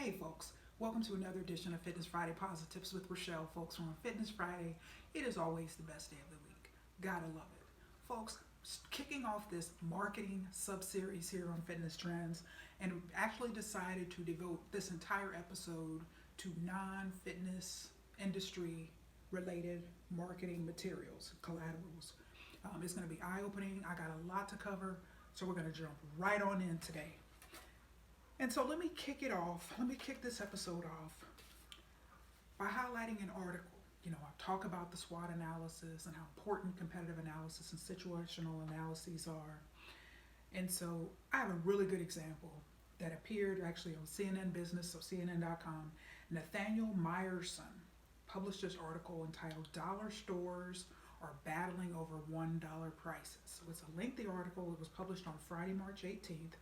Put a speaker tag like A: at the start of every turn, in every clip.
A: Hey folks, welcome to another edition of Fitness Friday Posi-TIPS with Rachelle. Folks, on Fitness Friday, it is always the best day of the week. Gotta love it. Folks, kicking off this marketing sub-series here on fitness trends, and actually decided to devote this entire episode to non-fitness industry related marketing materials, collaterals. It's going to be eye-opening. I got a lot to cover, so we're going to jump right on in today. And so let me kick this episode off by highlighting an article. I talk about the SWOT analysis and how important competitive analysis and situational analyses are. And so I have a really good example that appeared actually on CNN Business, so CNN.com. Nathaniel Meyerson published this article entitled "Dollar Stores Are Battling Over $1 Prices." So it's a lengthy article. It was published on Friday, March 18th.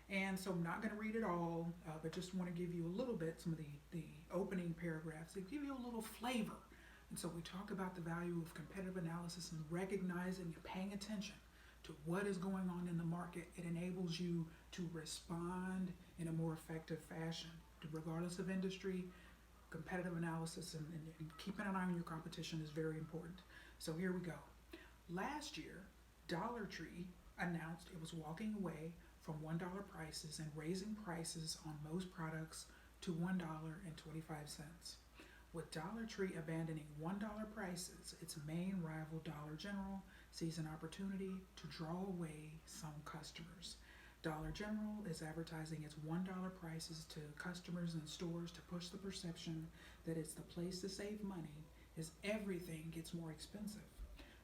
A: And so I'm not going to read it all, but just want to give you a little bit, some of the opening paragraphs, to give you a little flavor. And so we talk about the value of competitive analysis and recognizing and paying attention to what is going on in the market. It enables you to respond in a more effective fashion, regardless of industry. Competitive analysis and keeping an eye on your competition is very important. So here we go. Last year, Dollar Tree announced it was walking away from $1 prices and raising prices on most products to $1.25. With Dollar Tree abandoning $1 prices, its main rival Dollar General sees an opportunity to draw away some customers. Dollar General is advertising its $1 prices to customers and stores to push the perception that it's the place to save money as everything gets more expensive.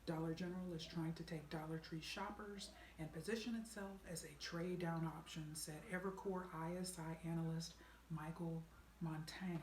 A: Dollar General is trying to take Dollar Tree shoppers and position itself as a trade-down option, said Evercore ISI analyst Michael Montani.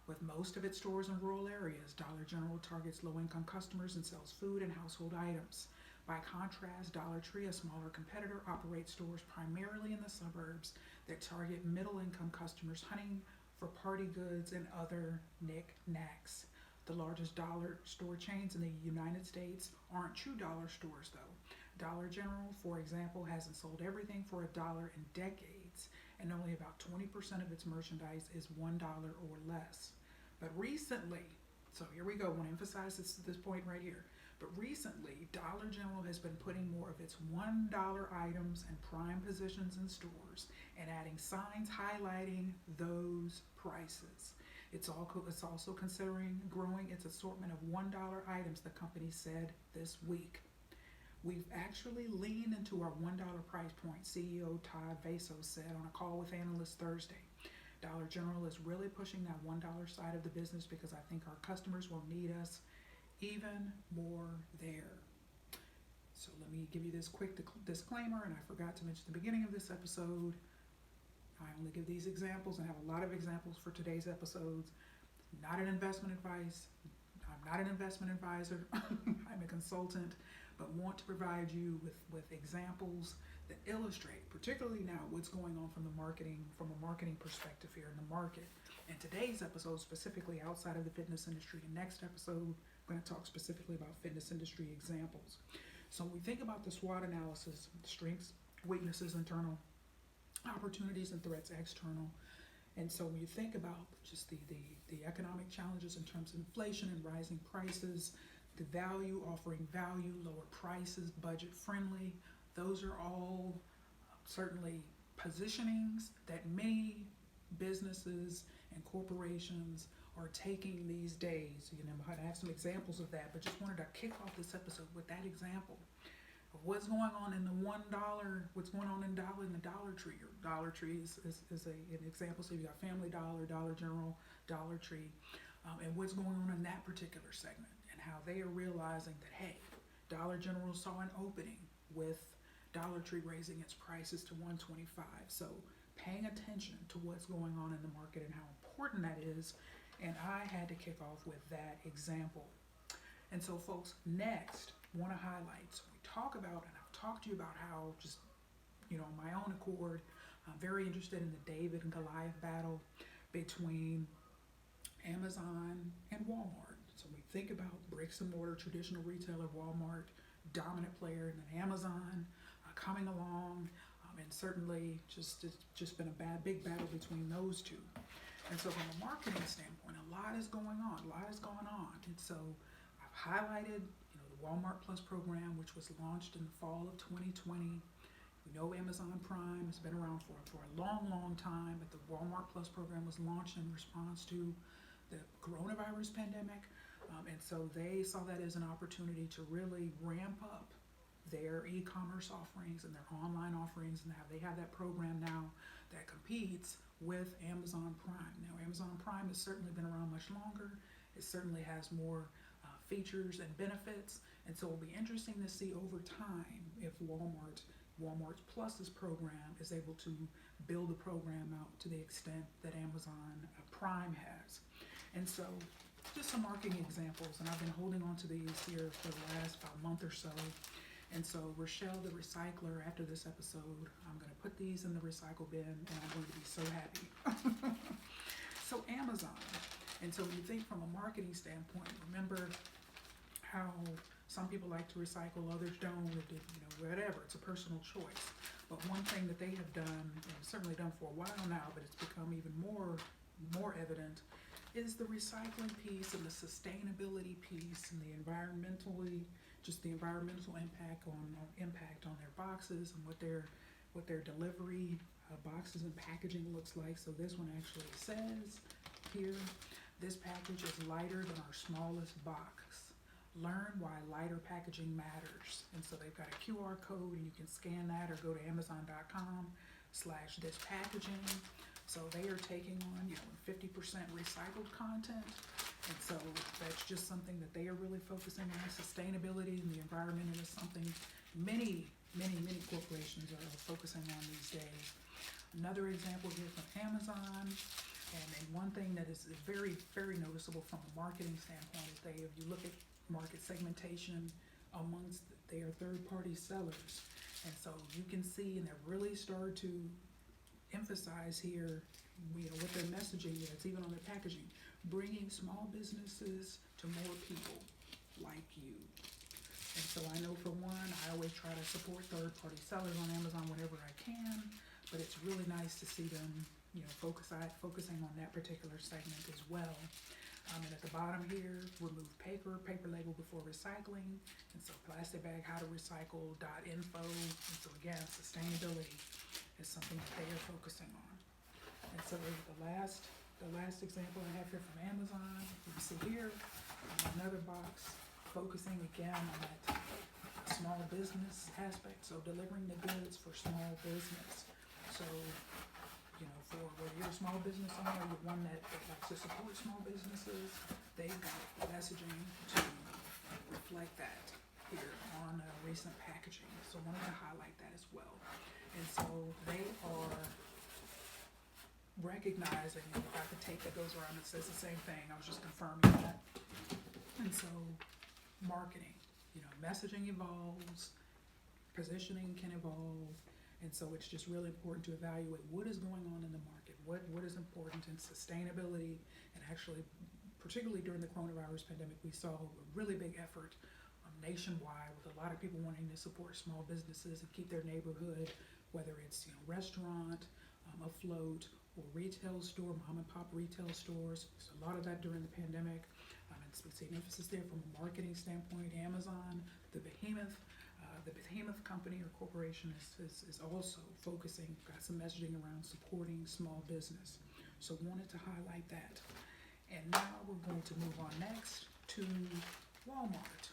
A: With most of its stores in rural areas, Dollar General targets low-income customers and sells food and household items. By contrast, Dollar Tree, a smaller competitor, operates stores primarily in the suburbs that target middle-income customers hunting for party goods and other knick-knacks. The largest dollar store chains in the United States aren't true dollar stores, though. Dollar General, for example, hasn't sold everything for $1 in decades, and only about 20% of its merchandise is $1 or less. But recently, so here we go, I want to emphasize this point right here. But recently, Dollar General has been putting more of its $1 items in prime positions in stores and adding signs highlighting those prices. It's also considering growing its assortment of $1 items, the company said this week. We've actually leaned into our $1 price point, CEO Todd Vasos said on a call with analysts Thursday. Dollar General is really pushing that $1 side of the business because I think our customers will need us even more there. So let me give you this quick disclaimer, and I forgot to mention at the beginning of this episode, I only give these examples and have a lot of examples for today's episodes. Not an investment advice. I'm not an investment advisor. I'm a consultant, but want to provide you with examples that illustrate, particularly now, what's going on from a marketing perspective here in the market. And today's episode specifically outside of the fitness industry. And next episode, I'm going to talk specifically about fitness industry examples. So when we think about the SWOT analysis, strengths, weaknesses, internal, opportunities and threats, external. And so when you think about just the economic challenges in terms of inflation and rising prices, the value, offering value, lower prices, budget friendly, those are all certainly positionings that many businesses and corporations are taking these days. I have some examples of that, but just wanted to kick off this episode with that example of what's going on in the what's going on in the Dollar Tree. Dollar Tree is an example. So you got Family Dollar, Dollar General, Dollar Tree, and what's going on in that particular segment, and how they are realizing that, hey, Dollar General saw an opening with Dollar Tree raising its prices to $1.25. So paying attention to what's going on in the market and how important that is. And I had to kick off with that example. And so folks, next, want to highlight, so we talk about, and I've talked to you about how just, on my own accord, I'm very interested in the David and Goliath battle between Amazon and Walmart. So we think about bricks and mortar, traditional retailer, Walmart, dominant player, and then Amazon coming along, and certainly it's just been a big battle between those two. And so from a marketing standpoint, a lot is going on, And so I've highlighted, the Walmart Plus program, which was launched in the fall of 2020. We know Amazon Prime has been around for a long, long time, but the Walmart Plus program was launched in response to the coronavirus pandemic. And so they saw that as an opportunity to really ramp up their e-commerce offerings and their online offerings, and they have that program now that competes with Amazon Prime. Now, Amazon Prime has certainly been around much longer. It certainly has more features and benefits, and so it'll be interesting to see over time if Walmart Plus's program is able to build the program out to the extent that Amazon Prime has. And so just some marketing examples, and I've been holding on to these here for the last about month or so. And so Rachelle the recycler, after this episode, I'm going to put these in the recycle bin, and I'm going to be so happy. So Amazon. And so when you think from a marketing standpoint, remember how some people like to recycle, others don't, whatever. It's a personal choice. But one thing that they have done, and certainly done for a while now, but it's become even more evident, is the recycling piece and the sustainability piece and the environmental impact on their boxes and what their delivery boxes and packaging looks like. So this one actually says here, this package is lighter than our smallest box. Learn why lighter packaging matters. And so they've got a QR code, and you can scan that or go to amazon.com/this packaging. So they are taking on 50% recycled content. And so that's just something that they are really focusing on. Sustainability and the environment is something many corporations are focusing on these days. Another example here from Amazon, and one thing that is very, very noticeable from a marketing standpoint is if you look at market segmentation amongst their third-party sellers. And so you can see, and they've really started to emphasize here, what their messaging is, even on their packaging, bringing small businesses to more people like you. And so I know for one, I always try to support third-party sellers on Amazon whenever I can, but it's really nice to see them, focusing on that particular segment as well. And at the bottom here, remove paper label before recycling. And so plastic bag, how to recycle.info. And so again, sustainability is something that they are focusing on. And so the last example I have here from Amazon, you can see here, another box focusing again on that small business aspect. So delivering the goods for small business. So, for whether you're a small business owner or you're one that likes to support small businesses, they've got messaging to reflect that here on recent packaging. So I wanted to highlight that as well. And so they are recognizing, and you've got the tape that goes around that says the same thing. I was just confirming that. And so marketing, messaging evolves, positioning can evolve. And so it's just really important to evaluate what is going on in the market, what is important in sustainability, and actually, particularly during the coronavirus pandemic, we saw a really big effort nationwide with a lot of people wanting to support small businesses and keep their neighborhood, whether it's restaurant, afloat, or retail store, mom and pop retail stores. So a lot of that during the pandemic. And we see an emphasis there from a marketing standpoint. Amazon, the behemoth company or corporation is also focusing, got some messaging around supporting small business. So wanted to highlight that. And now we're going to move on next to Walmart.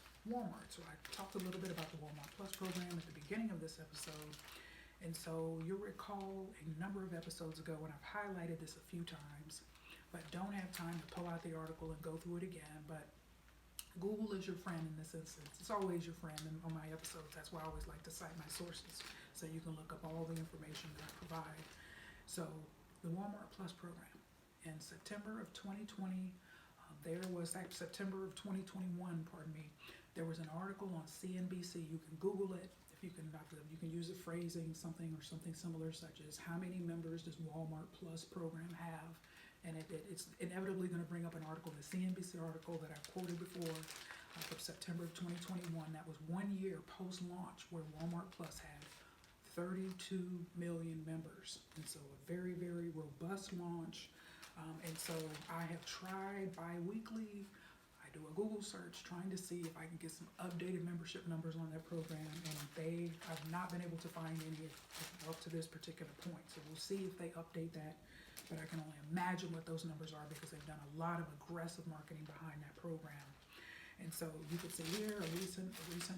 A: So I talked a little bit about the Walmart Plus program at the beginning of this episode. And so you'll recall a number of episodes ago when I've highlighted this a few times, but don't have time to pull out the article and go through it again. But Google is your friend in this instance. It's always your friend on my episodes. That's why I always like to cite my sources, so you can look up all the information that I provide. So the Walmart Plus program. In September of 2020, September of 2021, there was an article on CNBC. You can Google it. You can use the phrasing something similar, such as how many members does Walmart Plus program have? And it's inevitably going to bring up an article, the CNBC article that I've quoted before from September of 2021. That was 1 year post-launch, where Walmart Plus had 32 million members. And so a very, very robust launch. And so I have tried bi-weekly. I do a Google search trying to see if I can get some updated membership numbers on that program, and I've not been able to find any up to this particular point. So we'll see if they update that, but I can only imagine what those numbers are because they've done a lot of aggressive marketing behind that program. And so you could see here a recent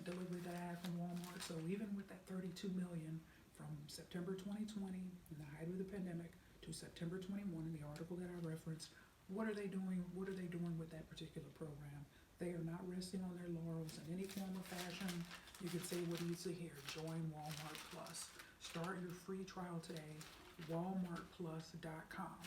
A: delivery that I had from Walmart. So even with that 32 million from September 2020, in the height of the pandemic, to September 21 in the article that I referenced, what are they doing? What are they doing with that particular program? They are not resting on their laurels in any form or fashion. You can see what you see here. Join Walmart Plus. Start your free trial today. WalmartPlus.com.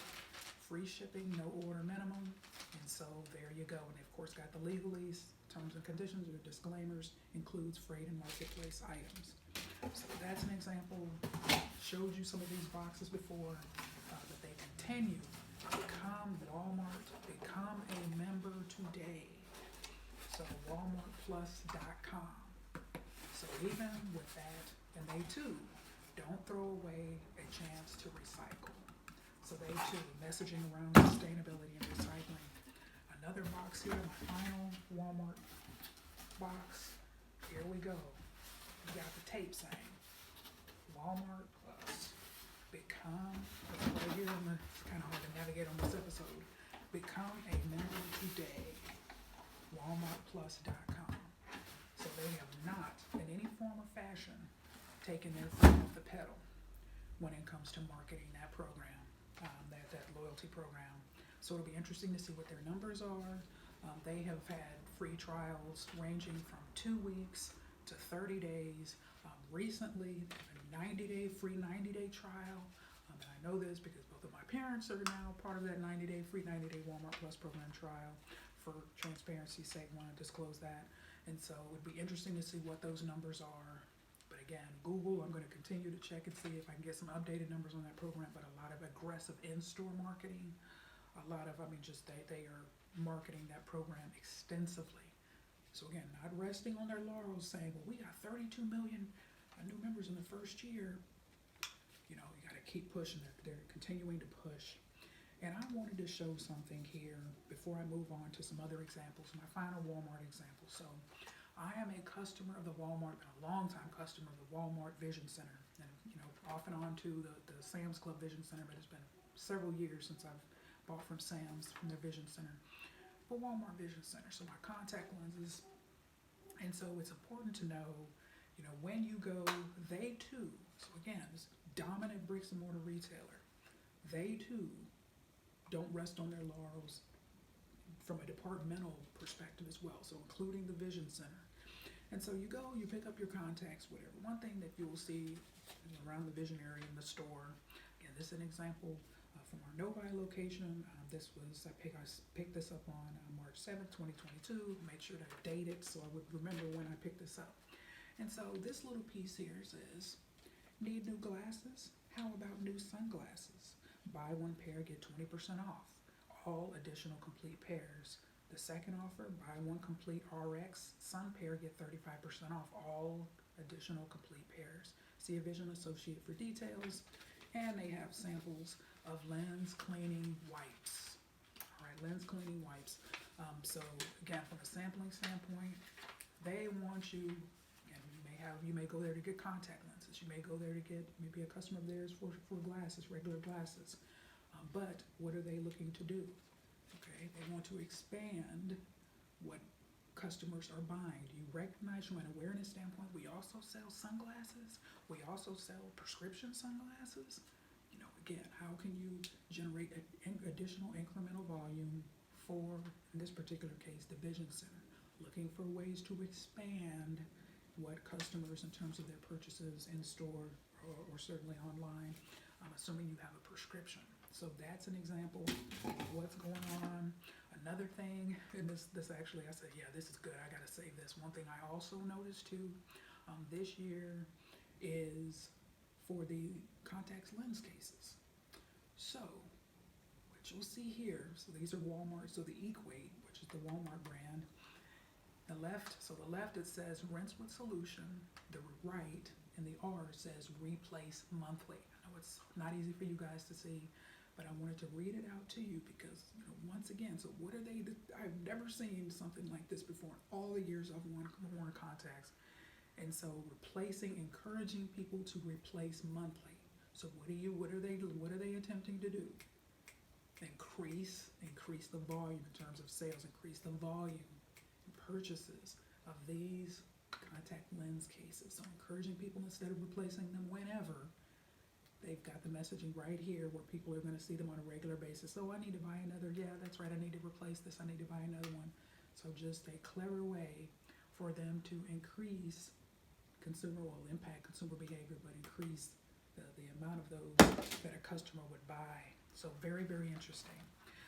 A: Free shipping, no order minimum. And so there you go. And they, of course, got the legalese, terms and conditions or disclaimers, includes freight and marketplace items. So that's an example. Showed you some of these boxes before, but they continue. Become Walmart, become a member today. So WalmartPlus.com. So even with that, and they too don't throw away a chance to recycle. So they too, messaging around sustainability and recycling. Another box here, my final Walmart box. Here we go. We got the tape saying, Walmart Plus. Become, right here it's kind of hard to navigate on this episode. Become a member today. WalmartPlus.com. So they have not, in any form or fashion, taken their foot off the pedal when it comes to marketing that program, that loyalty program. So it'll be interesting to see what their numbers are. They have had free trials ranging from 2 weeks to 30 days. Recently, a 90-day free 90-day trial. And I know this because both of my parents are now part of that 90-day free 90-day Walmart Plus program trial. For transparency's sake, want to disclose that. And so it would be interesting to see what those numbers are. But again, Google, I'm going to continue to check and see if I can get some updated numbers on that program, but a lot of aggressive in-store marketing, a lot of, they are marketing that program extensively. So again, not resting on their laurels saying, well, we got 32 million new members in the first year. You got to keep pushing. They're continuing to push. And I wanted to show something here before I move on to some other examples, my final Walmart example. So I am a customer of the Walmart, been a long-time customer of the Walmart Vision Center, and off and on to the Sam's Club Vision Center, but it's been several years since I've bought from Sam's, from their Vision Center. But Walmart Vision Center, so my contact lenses, and so it's important to know, when you go, they too, so again, this dominant bricks and mortar retailer, they too don't rest on their laurels from a departmental perspective as well, so including the Vision Center. And so you go, you pick up your contacts, whatever. One thing that you will see around the Vision area in the store, again, this is an example from our Novi location. I picked this up on March 7th, 2022. Made sure to date it so I would remember when I picked this up. And so this little piece here says, need new glasses? How about new sunglasses? Buy one pair, get 20% off. All additional complete pairs. The second offer, buy one complete RX sun pair, get 35% off all additional complete pairs. See a Vision associate for details. And they have samples of lens cleaning wipes. All right, lens cleaning wipes. So again, from a sampling standpoint, they want you, and you may go there to get contact lenses. You may go there to get maybe a customer of theirs for glasses, regular glasses. But what are they looking to do? Okay, they want to expand what customers are buying. Do you recognize from an awareness standpoint, we also sell sunglasses? We also sell prescription sunglasses? Again, how can you generate additional incremental volume for, in this particular case, the Vision Center? Looking for ways to expand what customers in terms of their purchases in store or certainly online, assuming you have a prescription. So that's an example of what's going on. Another thing, and this actually, I said, yeah, this is good. I got to save this. One thing I also noticed too, this year is for the contacts lens cases. So, what you'll see here, so these are Walmart, so the Equate, which is the Walmart brand. The left it says rinse with solution. The right and the R says replace monthly. I know it's not easy for you guys to see. but I wanted to read it out to you because, once again, so what are they? I've never seen something like this before in all the years I've worn contacts. And so encouraging people to replace monthly. So what are they attempting to do? Increase the volume in terms of sales, increase the volume in purchases of these contact lens cases. So encouraging people, instead of replacing them whenever, they've got the messaging right here where people are going to see them on a regular basis. So I need to buy another. Yeah, that's right. I need to replace this. I need to buy another one. So just a clever way for them to impact consumer behavior, but increase the amount of those that a customer would buy. So very, very interesting.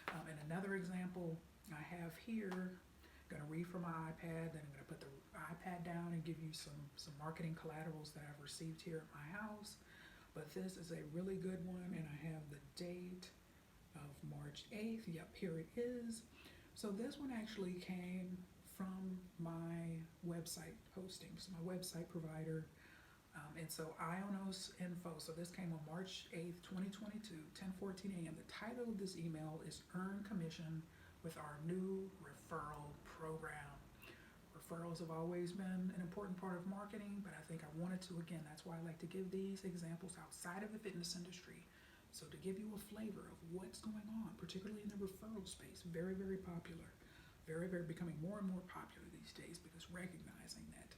A: And another example I have here, I'm going to read from my iPad, then I'm going to put the iPad down and give you some marketing collaterals that I've received here at my house. But this is a really good one, and I have the date of March 8th. Yep, here it is. So this one actually came from my website hosting, so my website provider. And so Ionos Info, so this came on March 8th, 2022, 10:14 a.m. The title of this email is Earn Commission with Our New Referral Program. Referrals have always been an important part of marketing, but I think I wanted to, again, that's why I like to give these examples outside of the fitness industry. So to give you a flavor of what's going on, particularly in the referral space, very, very popular, very, very becoming more and more popular these days, because recognizing that,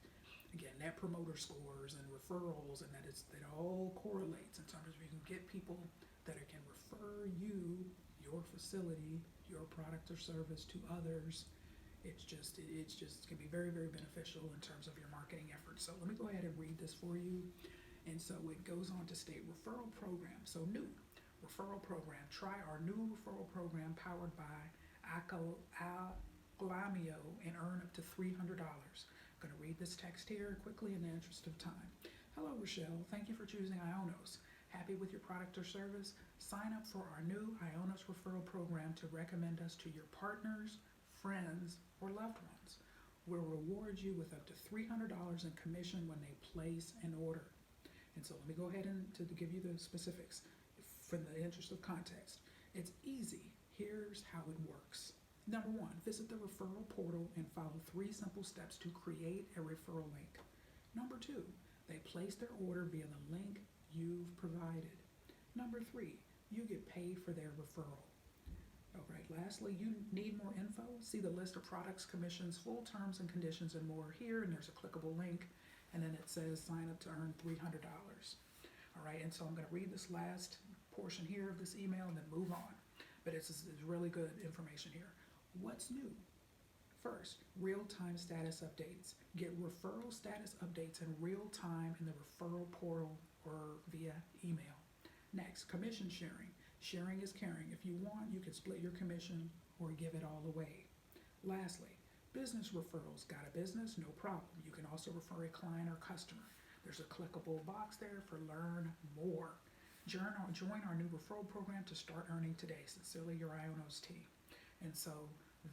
A: again, net promoter scores and referrals, and that it all correlates in terms of you can get people that can refer you, your facility, your product or service to others. It's just can be very, very beneficial in terms of your marketing efforts. So let me go ahead and read this for you. And so it goes on to state referral program. So new referral program. Try our new referral program powered by Glamio and earn up to $300. I'm going to read this text here quickly in the interest of time. Hello, Rachelle. Thank you for choosing Ionos. Happy with your product or service? Sign up for our new Ionos referral program to recommend us to your partners, friends, or loved ones. We'll reward you with up to $300 in commission when they place an order. And so let me go ahead and to give you the specifics for the interest of context. It's easy. Here's how it works. Number one, visit the referral portal and follow 3 simple steps to create a referral link. Number 2, they place their order via the link you've provided. Number 3, you get paid for their referral. All right, lastly, you need more info? See the list of products, commissions, full terms and conditions, and more here, and there's a clickable link, and then it says sign up to earn $300. All right, and so I'm going to read this last portion here of this email and then move on. But it's really good information here. What's new? First, real-time status updates. Get referral status updates in real time in the referral portal or via email. Next, commission sharing. Sharing is caring. If you want, you can split your commission or give it all away. Lastly, business referrals. Got a business? No problem. You can also refer a client or customer. There's a clickable box there for learn more. Join our new referral program to start earning today. Sincerely, your Ionos team. And so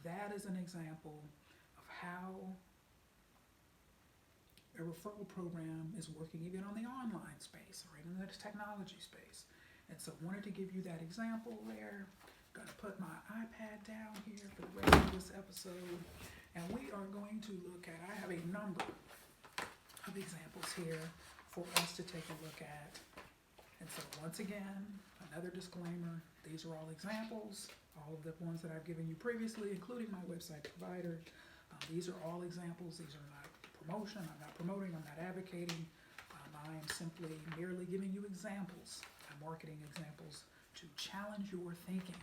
A: that is an example of how a referral program is working even on the online space, right, in the technology space. And so wanted to give you that example there. Gonna put my iPad down here for the rest of this episode. And we are going to look at, I have a number of examples here for us to take a look at. And so once again, another disclaimer, these are all examples. All of the ones that I've given you previously, including my website provider. These are all examples. These are not promotion. I'm not promoting. I'm not advocating. I am simply merely giving you examples, marketing examples, to challenge your thinking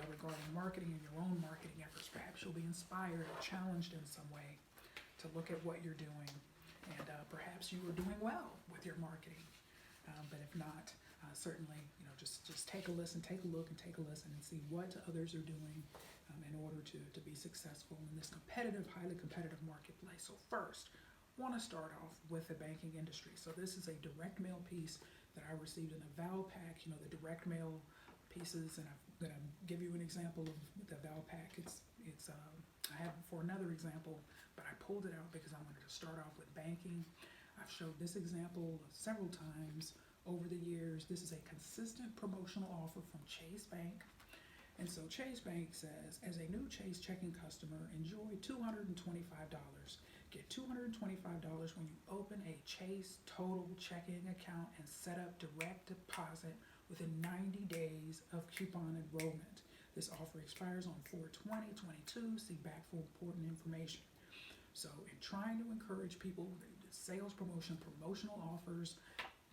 A: regarding marketing and your own marketing efforts. Perhaps you'll be inspired or challenged in some way to look at what you're doing. And perhaps you are doing well with your marketing. But if not, certainly, just take a listen, take a look, and take a listen and see what others are doing in order to be successful in this competitive, highly competitive marketplace. So first, want to start off with the banking industry. So this is a direct mail piece that I received in a Valpak, the direct mail pieces, and I'm going to give you an example of the Valpak. I have for another example, but I pulled it out because I wanted to start off with banking. I've showed this example several times over the years. This is a consistent promotional offer from Chase Bank. And so Chase Bank says, as a new Chase checking customer, enjoy $225. Get $225 when you open a Chase Total checking account and set up direct deposit within 90 days of coupon enrollment. This offer expires on 4/20/22. See back for important information. So in trying to encourage people, the sales promotion, promotional offers,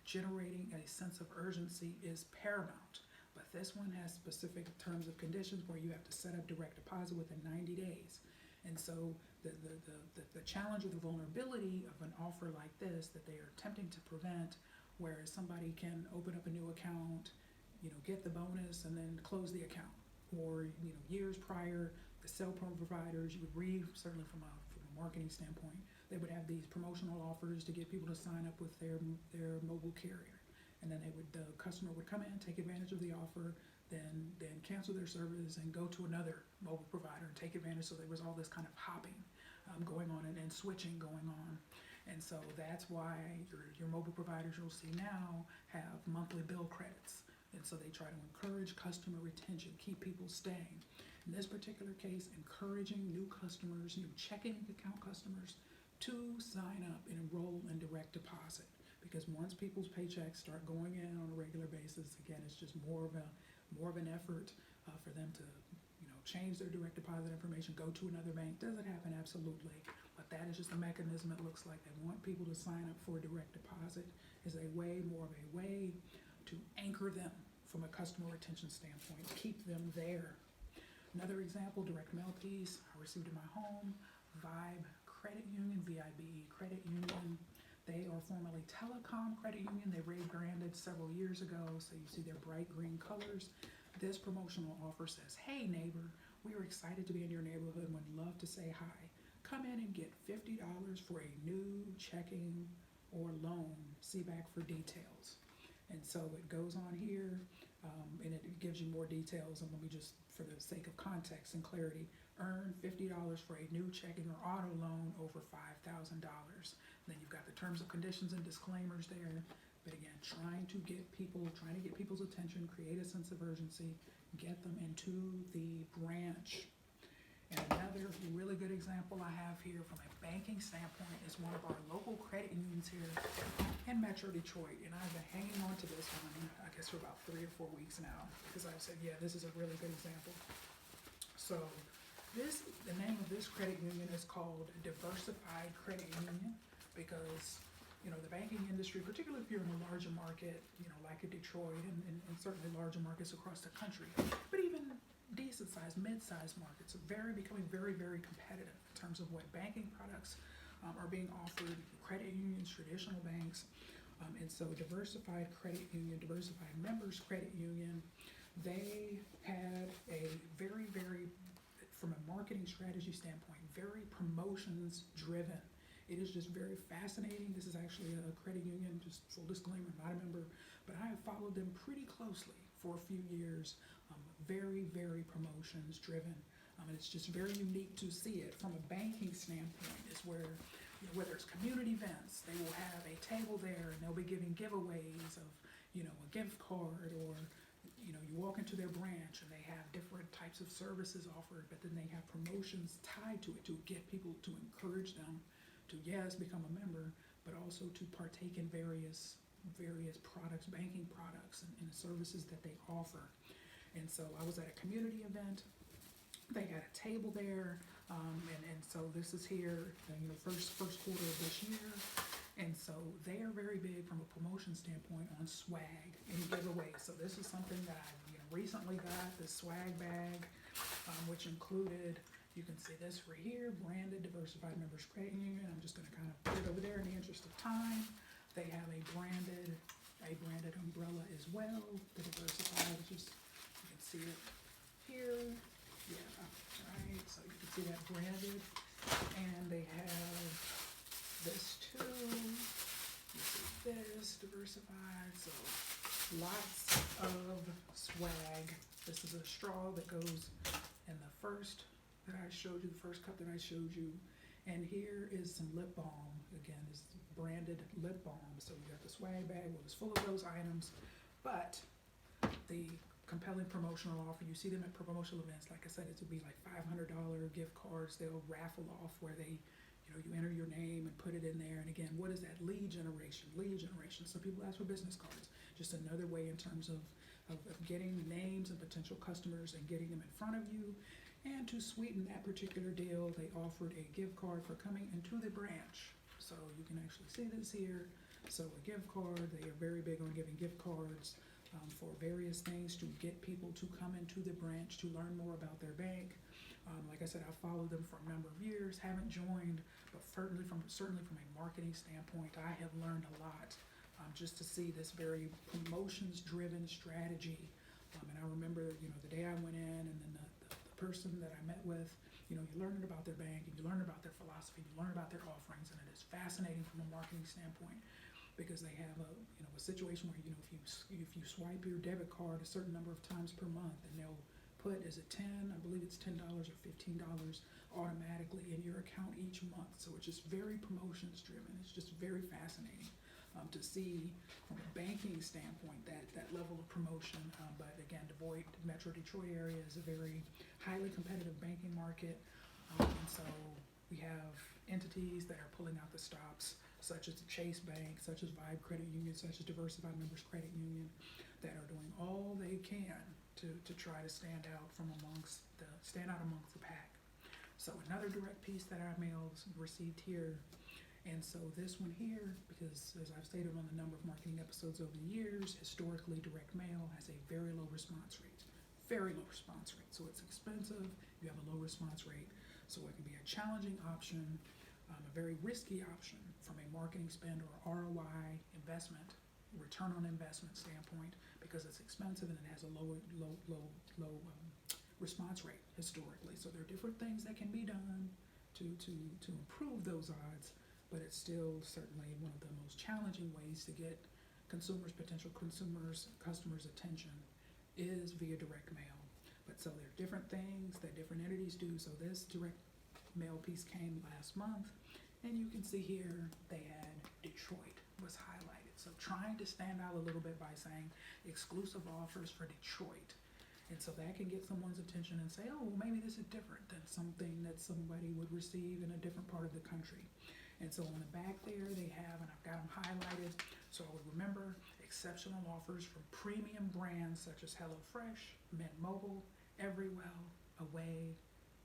A: generating a sense of urgency is paramount. But this one has specific terms and conditions where you have to set up direct deposit within 90 days. And so the challenge of the vulnerability of an offer like this that they are attempting to prevent, whereas somebody can open up a new account, get the bonus and then close the account. Or, years prior, the cell phone providers, you would read, certainly from a marketing standpoint, they would have these promotional offers to get people to sign up with their mobile carrier. And then the customer would come in, take advantage of the offer, then cancel their service and go to another mobile provider and take advantage. So there was all this kind of hopping going on and switching going on. And so that's why your mobile providers you'll see now have monthly bill credits. And so they try to encourage customer retention, keep people staying. In this particular case, encouraging new customers, new checking account customers to sign up and enroll in direct deposit. Because once people's paychecks start going in on a regular basis, again, it's just more of an effort for them to change their direct deposit information, go to another bank. Does it happen? Absolutely. But that is just a mechanism it looks like. They want people to sign up for a direct deposit as more of a way to anchor them from a customer retention standpoint, keep them there. Another example, direct mail piece I received in my home, Vibe Credit Union, VIBE Credit Union. They are formerly Telecom Credit Union. They rebranded several years ago, so you see their bright green colors. This promotional offer says, hey neighbor, we are excited to be in your neighborhood and would love to say hi. Come in and get $50 for a new checking or loan. See back for details. And so it goes on here, and it gives you more details. And let me just, for the sake of context and clarity, earn $50 for a new checking or auto loan over $5,000. Then you've got the terms and conditions and disclaimers there. But again, trying to get people's attention, create a sense of urgency, get them into the branch. And another really good example I have here from a banking standpoint is one of our local credit unions here in Metro Detroit. And I've been hanging on to this one, I guess, for about 3 or 4 weeks now, because I've said, yeah, this is a really good example. So the name of this credit union is called Diversified Credit Union, because the banking industry, particularly if you're in a larger market, like a Detroit and certainly larger markets across the country, but even decent-sized, mid-sized markets are becoming very, very competitive in terms of what banking products are being offered, credit unions, traditional banks. And so Diversified Credit Union, Diversified Members Credit Union, they had a very, very, from a marketing strategy standpoint, very promotions-driven. It is just very fascinating. This is actually a credit union, just full disclaimer, not a member, but I have followed them pretty closely for a few years. Very, very promotions driven. And it's just very unique to see it from a banking standpoint, is where, whether it's community events, they will have a table there and they'll be giving giveaways of, a gift card, or, you walk into their branch and they have different types of services offered, but then they have promotions tied to it to get people, to encourage them to, yes, become a member, but also to partake in various products, banking products and services that they offer. And so I was at a community event. They had a table there, and so this is here, first quarter of this year. And so they are very big from a promotion standpoint on swag and giveaways. So this is something that I recently got, this swag bag, which included, you can see this right here, branded Diversified Members Credit Union. I'm just going to kind of put it over there in the interest of time. They have a branded umbrella as well, the Diversified, just, you can see it here. Yeah, right, so you can see that branded. And they have this too. You see this, Diversified, so lots of swag. This is a straw that goes in the first that I showed you, the first cup that I showed you. And here is some lip balm. Again, this branded lip balm. So you got the swag bag, well, it's full of those items, but the compelling promotional offer, you see them at promotional events, like I said, it would be like $500 gift cards. They'll raffle off where they, you enter your name and put it in there. And again, what is that? Lead generation. So people ask for business cards. Just another way in terms of getting names and potential customers and getting them in front of you. And to sweeten that particular deal, they offered a gift card for coming into the branch. So you can actually see this here. So a gift card, they are very big on giving gift cards for various things to get people to come into the branch to learn more about their bank. Like I said, I followed them for a number of years, haven't joined, but certainly from a marketing standpoint, I have learned a lot just to see this very promotions-driven strategy. And I remember, the day I went in, and then the person that I met with, you're learning about their bank, and you learn about their philosophy, you learn about their offerings, and it is fascinating from a marketing standpoint because they have a situation where, if you swipe your debit card a certain number of times per month, and they'll put, is it 10? I believe it's $10 or $15 automatically in your account each month. So it's just very promotions driven. It's just very fascinating to see from a banking standpoint that level of promotion. But again, Metro Detroit area is a very highly competitive banking market. And so we have entities that are pulling out the stops, such as the Chase Bank, such as Vibe Credit Union, such as Diversified Members Credit Union, that are doing all they can to try to stand out amongst the pack. So another direct piece that I received here, and so this one here, because as I've stated on a number of marketing episodes over the years, historically direct mail has a very low response rate. So it's expensive, you have a low response rate, so it can be a challenging option, a very risky option from a marketing spend or ROI investment, return on investment standpoint, because it's expensive and it has a low response rate historically. So there are different things that can be done to improve those odds, but it's still certainly one of the most challenging ways to get potential customers' attention is via direct mail. But so there are different things that different entities do. So this direct mail piece came last month, and you can see here they had Detroit was highlighted. So trying to stand out a little bit by saying exclusive offers for Detroit. And so that can get someone's attention and say, oh, well, maybe this is different than something that somebody would receive in a different part of the country. And so on the back there they have, and I've got them highlighted, so I would remember exceptional offers from premium brands such as HelloFresh, Mint Mobile, Everywell, Away,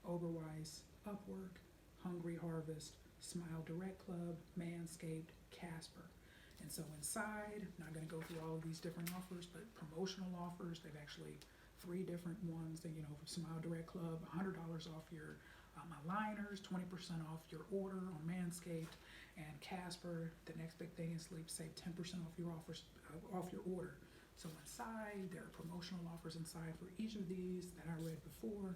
A: Oberweis, Upwork, Hungry Harvest, Smile Direct Club, Manscaped, Casper. And so inside, I'm not going to go through all of these different offers, but promotional offers, they've actually 3 different ones that, for Smile Direct Club, $100 off your aligners, 20% off your order on Manscaped, and Casper, the next big thing is save 10% off your order. So inside, there are promotional offers inside for each of these that I read before,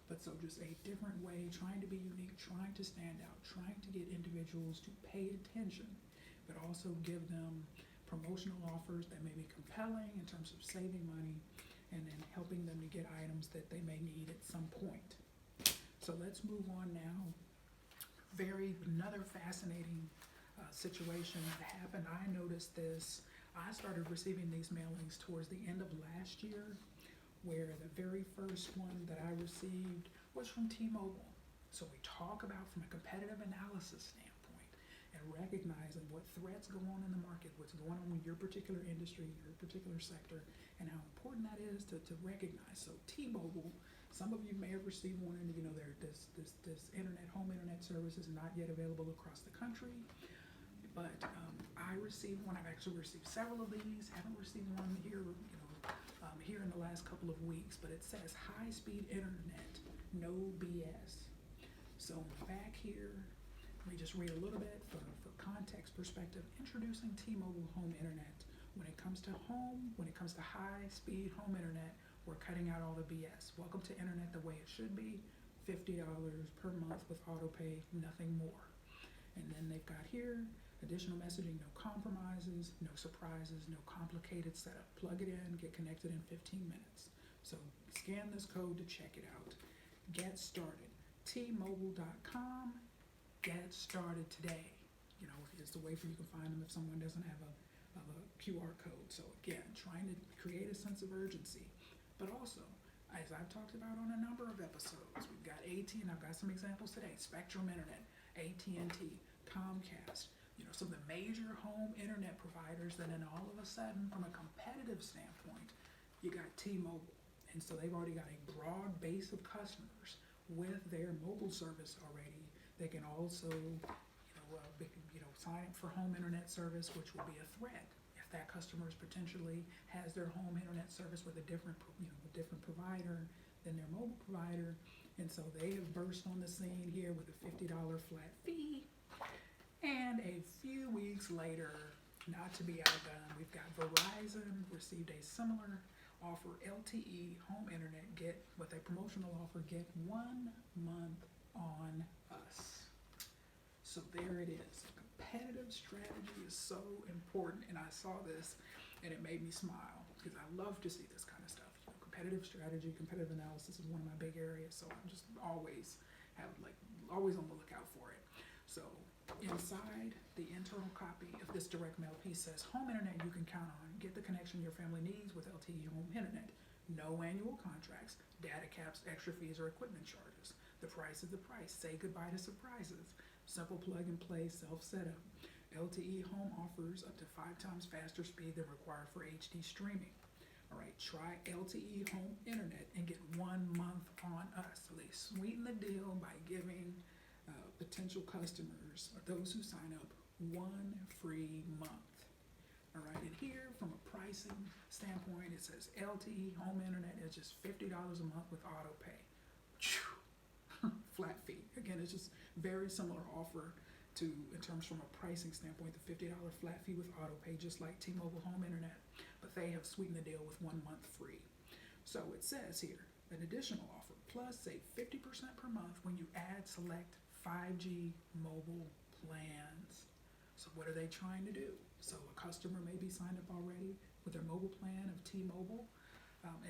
A: but so just a different way, trying to be unique, trying to stand out, trying to get individuals to pay attention, but also give them promotional offers that may be compelling in terms of saving money and then helping them to get items that they may need at some point. So let's move on now. Another fascinating situation that happened. I noticed this. I started receiving these mailings towards the end of last year, where the very first one that I received was from T-Mobile. So we talk about from a competitive analysis standpoint and recognizing what threats go on in the market, what's going on in your particular industry, your particular sector, and how important that is to recognize. So T-Mobile, some of you may have received one, and this home internet service is not yet available across the country, but I received one. I've actually received several of these. Haven't received one here, here in the last couple of weeks, but it says high-speed internet, no BS. So on the back here, let me just read a little bit for context perspective. Introducing T-Mobile home internet. When it comes to high-speed home internet, we're cutting out all the BS. Welcome to internet the way it should be. $50 per month with auto pay, nothing more. And then they've got here additional messaging, no compromises, no surprises, no complicated setup. Plug it in, get connected in 15 minutes. So scan this code to check it out. Get started. Tmobile.com. Get started today. it's a way for you to find them if someone doesn't have a QR code. So again, trying to create a sense of urgency, but also, as I've talked about on a number of episodes, we've got AT&T, and I've got some examples today, Spectrum Internet, AT&T, Comcast, some of the major home internet providers that then all of a sudden, from a competitive standpoint, you got T-Mobile. And so they've already got a broad base of customers with their mobile service already. They can also, sign up for home internet service, which will be a threat if that customer potentially has their home internet service with a different provider than their mobile provider. And so they have burst on the scene here with a $50 flat fee. And a few weeks later, not to be outdone, we've got Verizon received a similar offer, LTE home internet, with a promotional offer, get 1 month on us. So there it is. Competitive strategy is so important, and I saw this and it made me smile because I love to see this kind of stuff. Competitive strategy, competitive analysis is one of my big areas, so I'm just always on the lookout for it. So inside the internal copy of this direct mail piece says, home internet you can count on. Get the connection your family needs with LTE home internet. No annual contracts, data caps, extra fees, or equipment charges. The price is the price. Say goodbye to surprises. Simple plug and play, self setup. LTE home offers up to 5 times faster speed than required for HD streaming. All right, try LTE home internet and get 1 month on us. So they sweeten the deal by giving potential customers, or those who sign up, 1 free month. All right, and here from a pricing standpoint, it says LTE home internet is just $50 a month with auto pay. Flat fee. Again, it's just very similar offer in terms from a pricing standpoint, the $50 flat fee with auto pay, just like T-Mobile home internet, but they have sweetened the deal with 1 month free. So it says here, an additional offer, plus save 50% per month when you add select 5G mobile plans. So what are they trying to do? So a customer may be signed up already with their mobile plan of T-Mobile,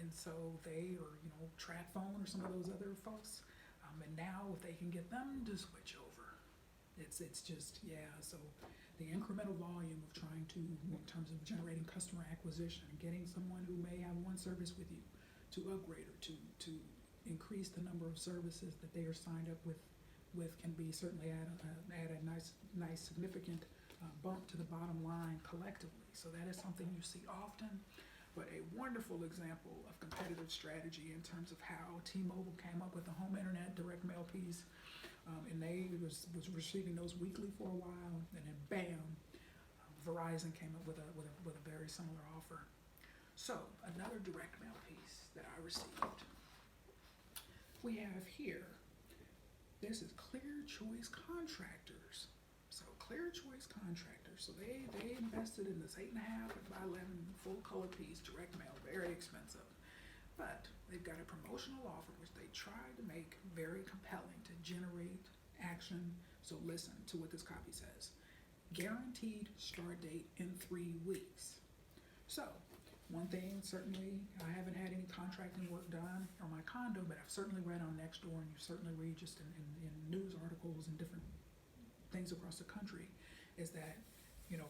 A: and so they, or TracFone or some of those other folks, and now if they can get them to switch over, it's just, so the incremental volume of trying to, in terms of generating customer acquisition, getting someone who may have one service with you to upgrade or to increase the number of services that they are signed up with can be certainly add a nice significant bump to the bottom line collectively. So that is something you see often, but a wonderful example of competitive strategy in terms of how T-Mobile came up with the home internet direct mail piece, and they was receiving those weekly for a while, and then bam, Verizon came up with a very similar offer. So another direct mail piece that I received, we have here. This is Clear Choice Contractors. So Clear Choice Contractors. So they invested in this 8.5 by 11 full color piece, direct mail, very expensive. But they've got a promotional offer which they tried to make very compelling to generate action. So listen to what this copy says. Guaranteed start date in 3 weeks. So one thing, certainly, I haven't had any contracting work done on my condo, but I've certainly read on Nextdoor, and you certainly read just in news articles and different things across the country, is that,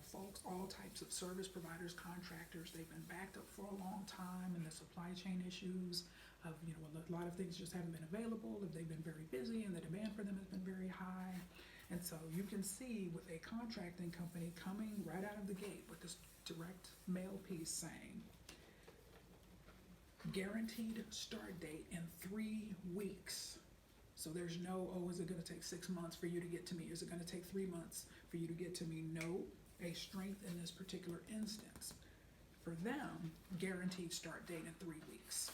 A: folks, all types of service providers, contractors, they've been backed up for a long time, and the supply chain issues of, a lot of things just haven't been available, if they've been very busy, and the demand for them has been very high. And so you can see with a contracting company coming right out of the gate with this direct mail piece saying, guaranteed start date in 3 weeks. So there's no, is it going to take 6 months for you to get to me? Is it going to take 3 months for you to get to me? No, a strength in this particular instance. For them, guaranteed start date in 3 weeks.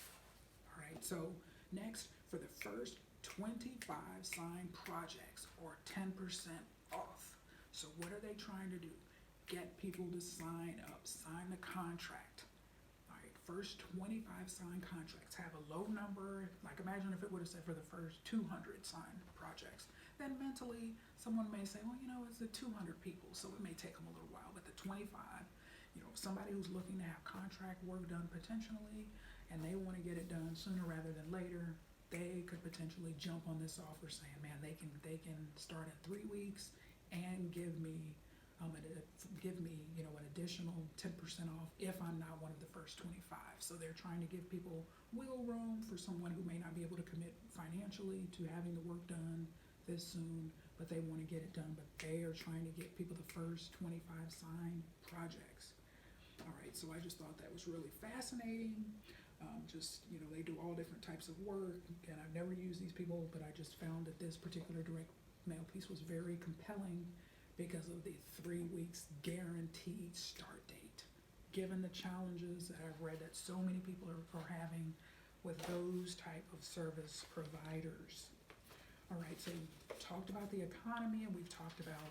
A: All right, so next, for the first 25 signed projects, or 10% off. So what are they trying to do? Get people to sign up, sign the contract. All right, first 25 signed contracts have a low number. Like imagine if it would have said for the first 200 signed projects. Then mentally, someone may say, well, it's the 200 people, so it may take them a little while. But the 25, somebody who's looking to have contract work done potentially, and they want to get it done sooner rather than later, they could potentially jump on this offer saying, man, they can start in 3 weeks and give me an additional 10% off if I'm not one of the first 25. So they're trying to give people wiggle room for someone who may not be able to commit financially to having the work done this soon, but they want to get it done. But they are trying to get people the first 25 signed projects. All right, so I just thought that was really fascinating. They do all different types of work, and I've never used these people, but I just found that this particular direct mail piece was very compelling because of the 3 weeks guaranteed start date. Given the challenges that I've read that so many people are having with those type of service providers. All right, so we talked about the economy, and we've talked about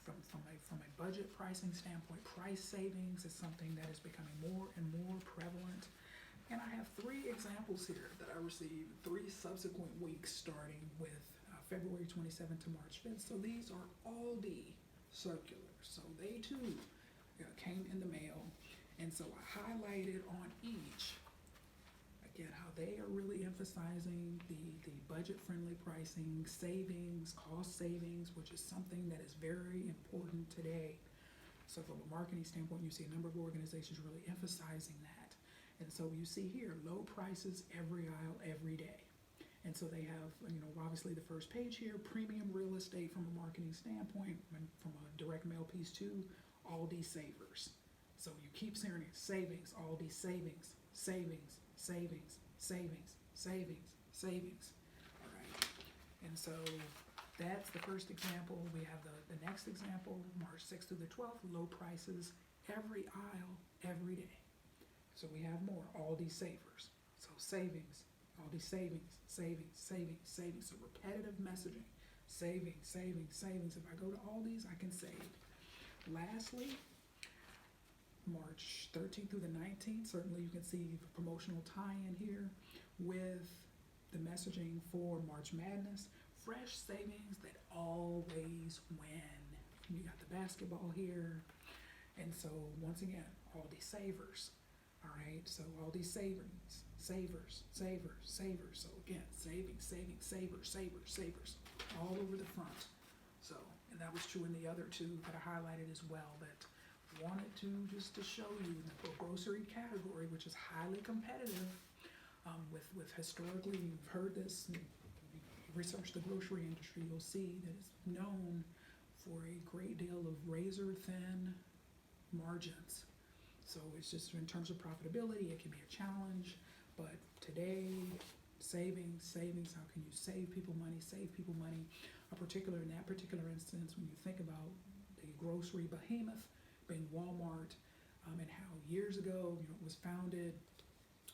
A: from a budget pricing standpoint, price savings is something that is becoming more and more prevalent. And I have 3 examples here that I received 3 subsequent weeks starting with February 27th to March 5th. So these are Aldi circulars. So they too came in the mail. And so I highlighted on each, again, how they are really emphasizing the budget-friendly pricing, savings, cost savings, which is something that is very important today. So from a marketing standpoint, you see a number of organizations really emphasizing that. And so you see here, low prices every aisle, every day. And so they have, obviously the first page here, premium real estate from a marketing standpoint, and from a direct mail piece too, Aldi savers. So you keep hearing it, savings, Aldi savings, savings, savings, savings, savings, savings. All right. And so that's the first example. We have the next example, March 6th through the 12th, low prices every aisle, every day. So we have more, Aldi savers. So savings, Aldi savings, savings, savings, savings. So repetitive messaging, savings, savings, savings. If I go to Aldi's, I can save. Lastly, March 13th through the 19th, certainly you can see the promotional tie-in here with the messaging for March Madness. Fresh savings that always win. You got the basketball here. And so once again, Aldi savers. All right, so Aldi savings, savers, savers, savers. So again, savings, savings, savers, savers, savers, all over the front. So, and that was true in the other 2 that I highlighted as well, but wanted to just to show you the grocery category, which is highly competitive. With historically, you've heard this, research the grocery industry, you'll see that it's known for a great deal of razor thin margins. So it's just in terms of profitability, it can be a challenge. But today, savings, how can you save people money, in that particular instance, when you think about the grocery behemoth being Walmart, and how years ago, it was founded,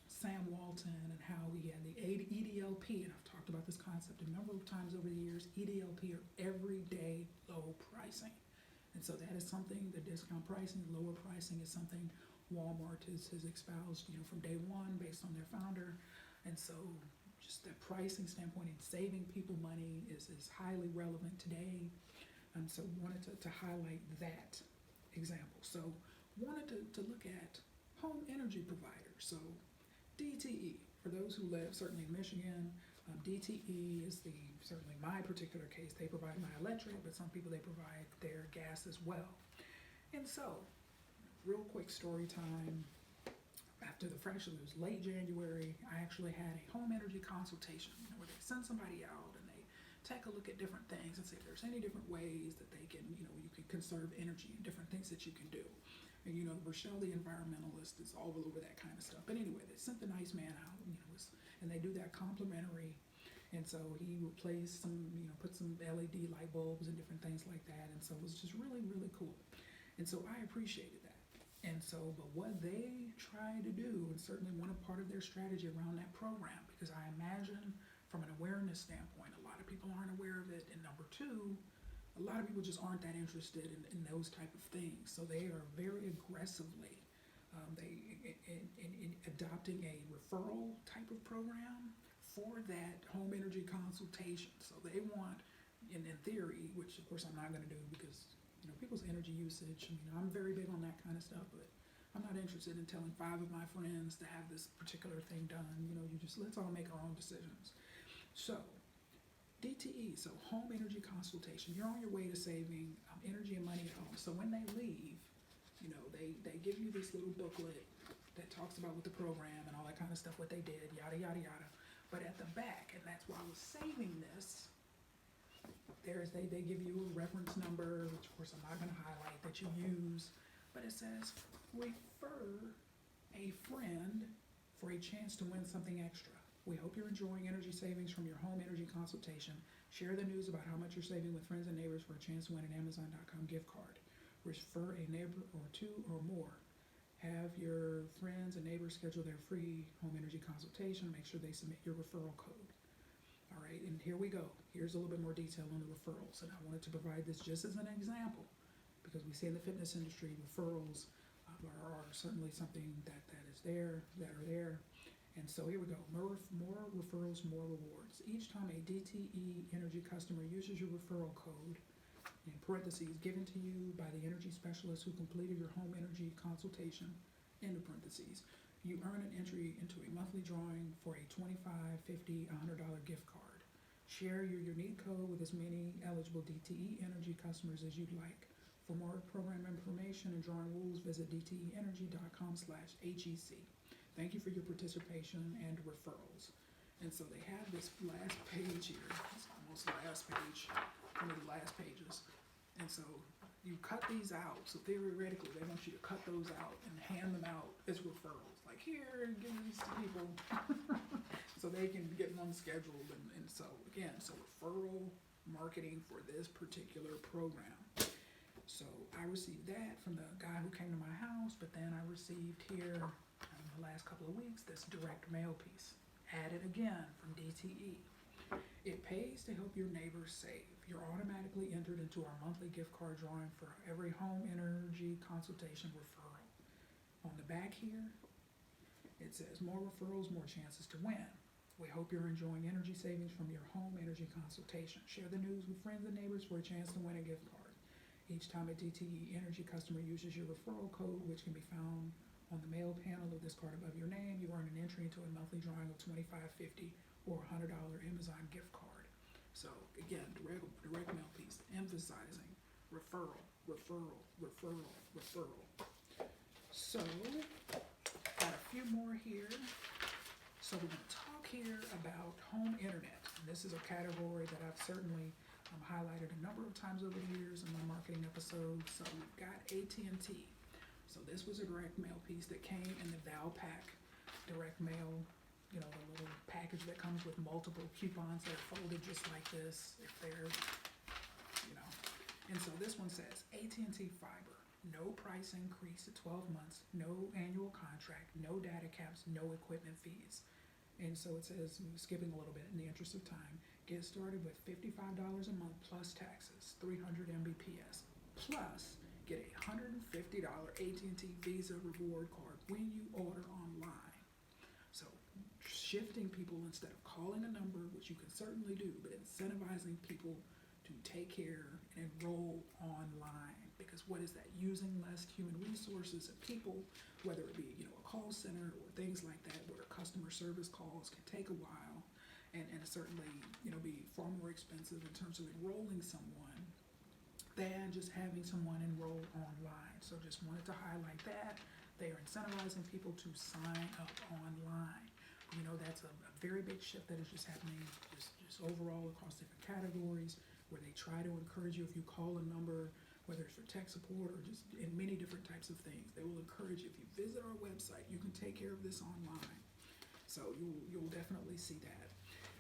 A: Sam Walton, and how we had the EDLP, and I've talked about this concept a number of times over the years. EDLP, or everyday low pricing. And so that is something, the discount pricing, lower pricing is something Walmart has espoused, from day one based on their founder. And so just the pricing standpoint and saving people money is highly relevant today. And so wanted to highlight that example. So wanted to look at home energy providers. So DTE, for those who live certainly in Michigan, DTE is certainly my particular case. They provide my electric, but some people, they provide their gas as well. And so, real quick story time. After the freshman, it was late January, I actually had a home energy consultation where they send somebody out and they take a look at different things and see if there's any different ways that they can, you can conserve energy and different things that you can do. And Rachelle, the environmentalist, is all over that kind of stuff. But anyway, they sent the nice man out, and they do that complimentary. And so he replaced some, put some LED light bulbs and different things like that. And so it was just really, really cool. And so I appreciated that. And so, but what they try to do, and certainly one part of their strategy around that program, because I imagine from an awareness standpoint, a lot of people aren't aware of it. And number 2, a lot of people just aren't that interested in those type of things. So they are very aggressively in adopting a referral type of program for that home energy consultation. So they want, in theory, which of course I'm not going to do because people's energy usage. I'm very big on that kind of stuff, but I'm not interested in telling 5 of my friends to have this particular thing done. Let's all make our own decisions. So DTE, so home energy consultation. You're on your way to saving energy and money at home. So when they leave, they give you this little booklet that talks about what the program and all that kind of stuff, what they did, yada, yada, yada. But at the back, and that's why I was saving this, they give you a reference number, which of course I'm not going to highlight, that you use, but it says refer a friend for a chance to win something extra. We hope you're enjoying energy savings from your home energy consultation. Share the news about how much you're saving with friends and neighbors for a chance to win an Amazon.com gift card. Refer a neighbor or two or more. Have your friends and neighbors schedule their free home energy consultation. Make sure they submit your referral code. All right, and here we go. Here's a little bit more detail on the referrals. And I wanted to provide this just as an example because we see in the fitness industry, referrals are certainly something that are there. And so here we go. More referrals, more rewards. Each time a DTE Energy customer uses your referral code, in parentheses, given to you by the energy specialist who completed your home energy consultation, end of parentheses, you earn an entry into a monthly drawing for a $25, $50, $100 gift card. Share your unique code with as many eligible DTE Energy customers as you'd like. For more program information and drawing rules, visit dteenergy.com/HEC. Thank you for your participation and referrals. And so they have this last page here. It's almost the last page, one of the last pages. And so you cut these out. So theoretically, they want you to cut those out and hand them out as referrals. Like, here, give these to people so they can get them scheduled. And so, again, referral marketing for this particular program. So I received that from the guy who came to my house, but then I received here in the last couple of weeks this direct mail piece, added again from DTE. It pays to help your neighbors save. You're automatically entered into our monthly gift card drawing for every home energy consultation referral. On the back here, it says more referrals, more chances to win. We hope you're enjoying energy savings from your home energy consultation. Share the news with friends and neighbors for a chance to win a gift card. Each time a DTE Energy customer uses your referral code, which can be found on the mail panel of this card above your name, you earn an entry into a monthly drawing of $25, $50, or $100 Amazon gift card. So again, direct mail piece, emphasizing referral. So got a few more here. So we're going to talk here about home internet. And this is a category that I've certainly highlighted a number of times over the years in my marketing episodes. So we've got AT&T. So this was a direct mail piece that came in the Val Pack direct mail, the little package that comes with multiple coupons that are folded just like this, if they're, And so this one says, AT&T Fiber, no price increase at 12 months, no annual contract, no data caps, no equipment fees. And so it says, skipping a little bit in the interest of time, get started with $55 a month plus taxes, 300 Mbps, plus get a $150 AT&T Visa reward card when you order online. So shifting people instead of calling a number, which you can certainly do, but incentivizing people to take care and enroll online. Because what is that? Using less human resources and people, whether it be a call center or things like that, where customer service calls can take a while, and certainly be far more expensive in terms of enrolling someone than just having someone enroll online. So just wanted to highlight that. They are incentivizing people to sign up online. That's a very big shift that is just happening just overall across different categories, where they try to encourage you, if you call a number, whether it's for tech support or just in many different types of things, they will encourage you, if you visit our website, you can take care of this online. So you'll definitely see that.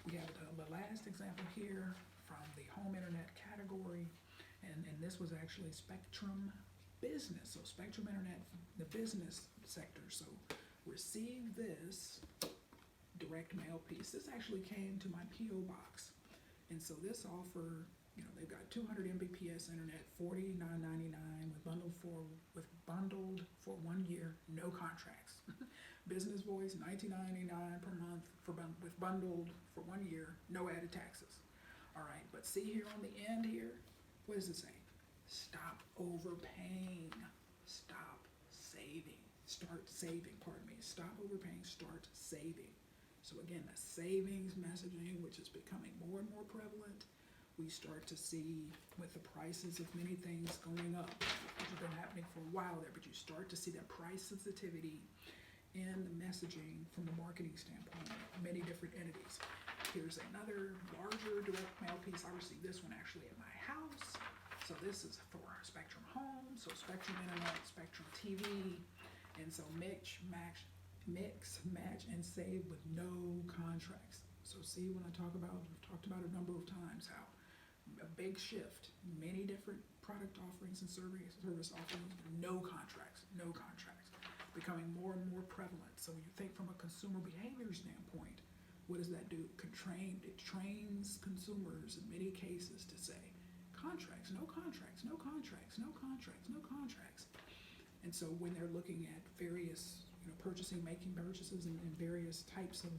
A: We have the last example here from the home internet category, and this was actually Spectrum Business. So Spectrum Internet, the business sector. So receive this direct mail piece. This actually came to my P.O. box. And so this offer, they've got 200 Mbps internet, $49.99 with bundled for 1 year, no contracts. Business voice, $19.99 per month with bundled for 1 year, no added taxes. All right, but see here on the end here, what does it say? Stop overpaying. Stop saving. Start saving, Stop overpaying, start saving. So again, the savings messaging, which is becoming more and more prevalent, we start to see with the prices of many things going up, which has been happening for a while there, but you start to see that price sensitivity in the messaging from a marketing standpoint, many different entities. Here's another larger direct mail piece. I received this one actually at my house. So this is for Spectrum Home, so Spectrum Internet, Spectrum TV, and so mix, match, and save with no contracts. So see what I talk about, we've talked about a number of times how a big shift, many different product offerings and service offerings, no contracts, becoming more and more prevalent. So when you think from a consumer behavior standpoint, what does that do? It trains consumers in many cases to say, contracts, no contracts, no contracts, no contracts, no contracts. And so when they're looking at various, making purchases in various types of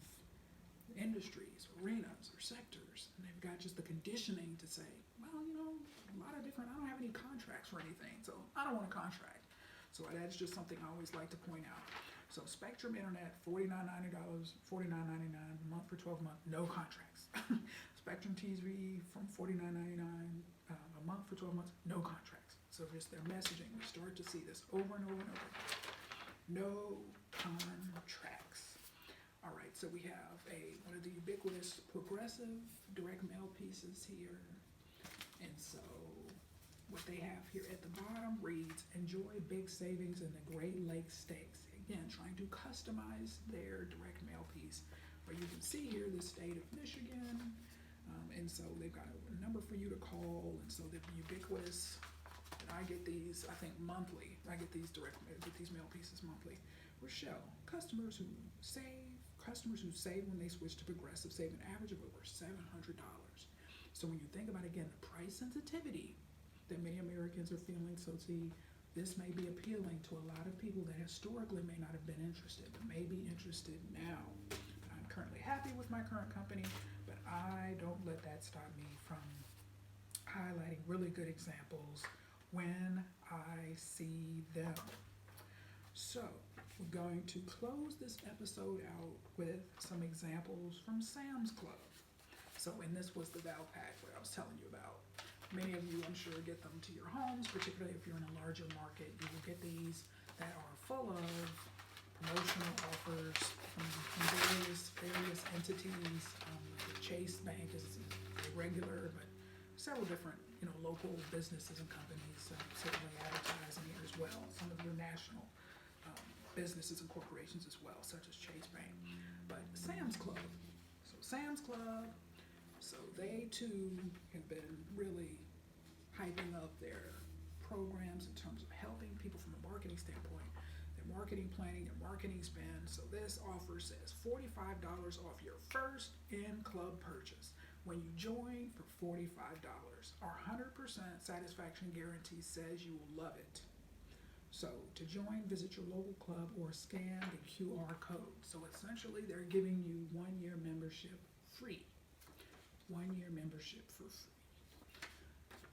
A: industries, arenas, or sectors, and they've got just the conditioning to say, well, a lot of different, I don't have any contracts for anything, so I don't want a contract. So that's just something I always like to point out. So Spectrum Internet, $49.99 a month for 12 months, no contracts. Spectrum TV from $49.99 a month for 12 months, no contracts. So just their messaging, we start to see this over and over and over. No contracts. All right, so we have one of the ubiquitous progressive direct mail pieces here. And so what they have here at the bottom reads, enjoy big savings in the Great Lakes States. Again, trying to customize their direct mail piece. But you can see here the state of Michigan, and so they've got a number for you to call, and so they're ubiquitous. And I get these, I think, monthly. I get these mail pieces monthly. Rachelle, customers who save when they switch to Progressive save an average of over $700. So when you think about, again, the price sensitivity that many Americans are feeling, so see, this may be appealing to a lot of people that historically may not have been interested, but may be interested now. I'm currently happy with my current company, but I don't let that stop me from highlighting really good examples when I see them. So we're going to close this episode out with some examples from Sam's Club. So, and this was the Val Pack, what I was telling you about. Many of you, I'm sure, get them to your homes, particularly if you're in a larger market. You will get these that are full of promotional offers from various entities. Chase Bank is a regular, but several different, local businesses and companies certainly advertising here as well. Some of your national businesses and corporations as well, such as Chase Bank. But Sam's Club. So Sam's Club. So they too have been really hyping up their programs in terms of helping people from a marketing standpoint, their marketing planning, their marketing spend. So this offer says $45 off your first in-club purchase when you join for $45. Our 100% satisfaction guarantee says you will love it. So to join, visit your local club or scan the QR code. So essentially they're giving you 1 year membership free. 1 year membership for free.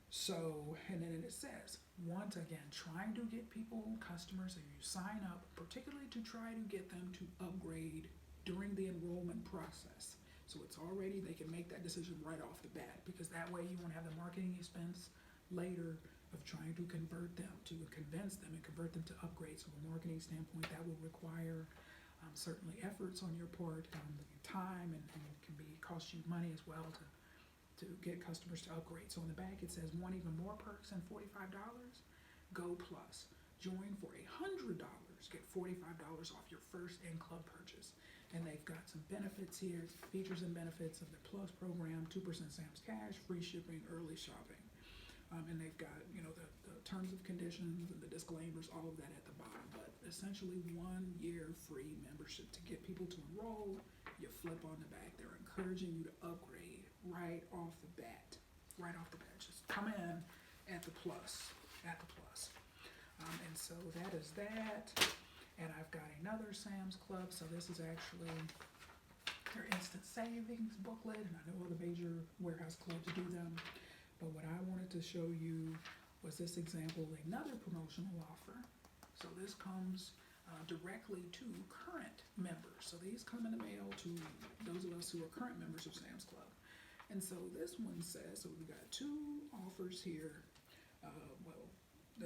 A: So, and then it says, once again, trying to get people, customers, and you sign up, particularly to try to get them to upgrade during the enrollment process. So it's already, they can make that decision right off the bat, because that way you won't have the marketing expense later of trying to convert them, to convince them and convert them to upgrades. From a marketing standpoint, that will require certainly efforts on your part, time, and can cost you money as well to get customers to upgrade. So in the back it says, want even more perks than $45? Go plus. Join for $100. Get $45 off your first in-club purchase. And they've got some benefits here, features and benefits of the Plus program, 2% Sam's Cash, free shipping, early shopping. And they've got, the terms of conditions and the disclaimers, all of that at the bottom. But essentially 1 year free membership to get people to enroll. You flip on the back. They're encouraging you to upgrade right off the bat. Right off the bat. Just come in at the plus. And so that is that. And I've got another Sam's Club. So this is actually their instant savings booklet. And I know other major warehouse clubs do them. But what I wanted to show you was this example, another promotional offer. So this comes directly to current members. So these come in the mail to those of us who are current members of Sam's Club. And so this one says, so we've got two offers here. Well,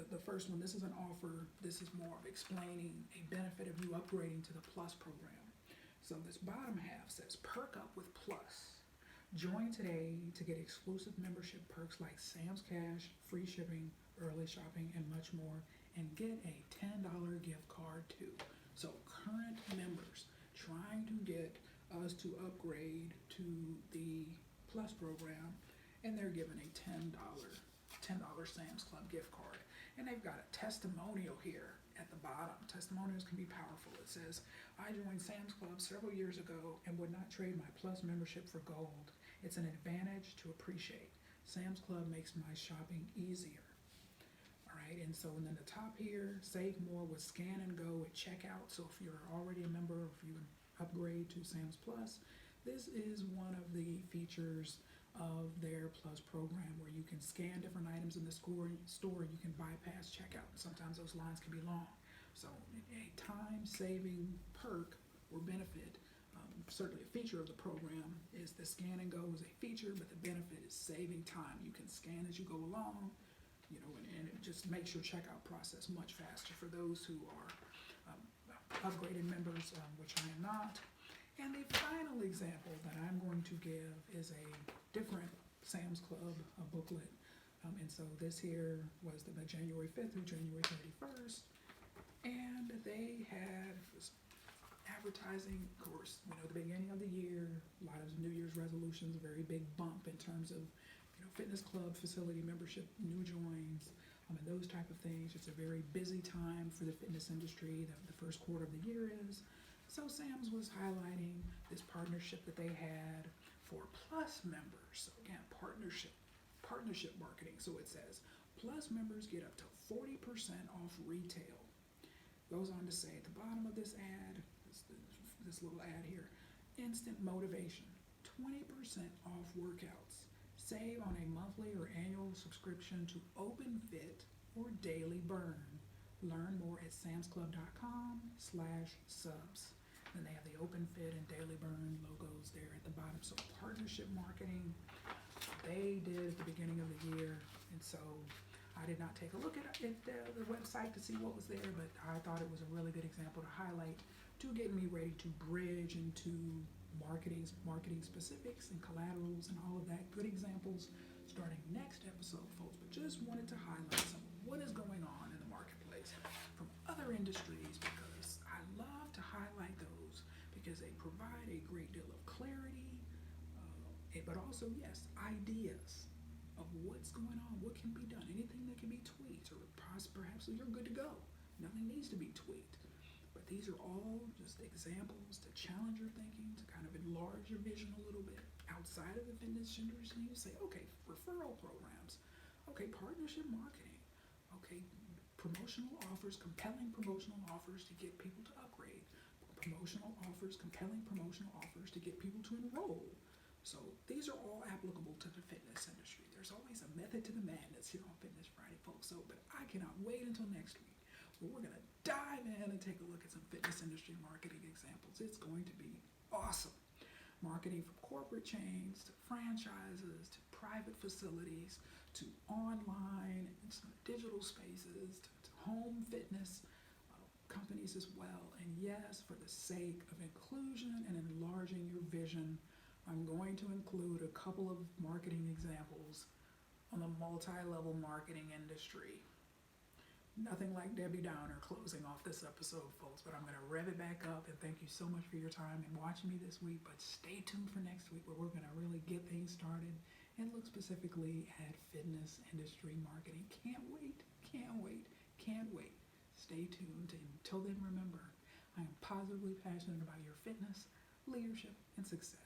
A: the first one, this is an offer. This is more of explaining a benefit of you upgrading to the Plus program. So this bottom half says, perk up with Plus. Join today to get exclusive membership perks like Sam's Cash, free shipping, early shopping, and much more, and get a $10 gift card too. So current members trying to get us to upgrade to the Plus program, and they're given a $10 Sam's Club gift card. And they've got a testimonial here at the bottom. Testimonials can be powerful. It says, I joined Sam's Club several years ago and would not trade my Plus membership for gold. It's an advantage to appreciate. Sam's Club makes my shopping easier. All right, and so and then the top here, save more with scan and go at checkout. So if you're already a member, if you upgrade to Sam's Plus, this is one of the features of their Plus program where you can scan different items in the store, you can bypass checkout. Sometimes those lines can be long. So a time-saving perk or benefit, certainly a feature of the program, is the scan and go is a feature, but the benefit is saving time. You can scan as you go along, and it just makes your checkout process much faster for those who are upgraded members, which I am not. And the final example that I'm going to give is a different Sam's Club booklet. And so this here was the January 5th through January 31st. And they had advertising, of course, the beginning of the year, a lot of New Year's resolutions, a very big bump in terms of, fitness club facility membership, new joins, and those type of things. It's a very busy time for the fitness industry. The first quarter of the year is. So Sam's was highlighting this partnership that they had for Plus members. So again, partnership marketing. So it says, Plus members get up to 40% off retail. Goes on to say at the bottom of this ad, this little ad here, instant motivation, 20% off workouts. Save on a monthly or annual subscription to Open Fit or Daily Burn. Learn more at samsclub.com/subs. Then they have the Open Fit and Daily Burn logos there at the bottom. So partnership marketing, they did at the beginning of the year. And so I did not take a look at the website to see what was there, but I thought it was a really good example to highlight to get me ready to bridge into marketing specifics and collaterals and all of that. Good examples starting next episode, folks. But just wanted to highlight some of what is going on in the marketplace from other industries, because I love to highlight those because they provide a great deal of clarity, but also, yes, ideas of what's going on, what can be done, anything that can be tweaked, or perhaps you're good to go. Nothing needs to be tweaked. But these are all just examples to challenge your thinking, to kind of enlarge your vision a little bit outside of the fitness industry. You say, okay, referral programs, okay, partnership marketing, okay, promotional offers, compelling promotional offers to get people to upgrade, promotional offers, compelling promotional offers to get people to enroll. So these are all applicable to the fitness industry. There's always a method to the madness here on Fitness Friday, folks. So, but I cannot wait until next week, where we're going to dive in and take a look at some fitness industry marketing examples. It's going to be awesome. Marketing from corporate chains to franchises to private facilities to online and some digital spaces to home fitness companies as well. And yes, for the sake of inclusion and enlarging your vision, I'm going to include a couple of marketing examples on the multi-level marketing industry. Nothing like Debbie Downer closing off this episode, folks, but I'm going to rev it back up, and thank you so much for your time and watching me this week. But stay tuned for next week, where we're going to really get things started and look specifically at fitness industry marketing. Can't wait, can't wait, can't wait. Stay tuned. Until then, remember, I am positively passionate about your fitness, leadership, and success.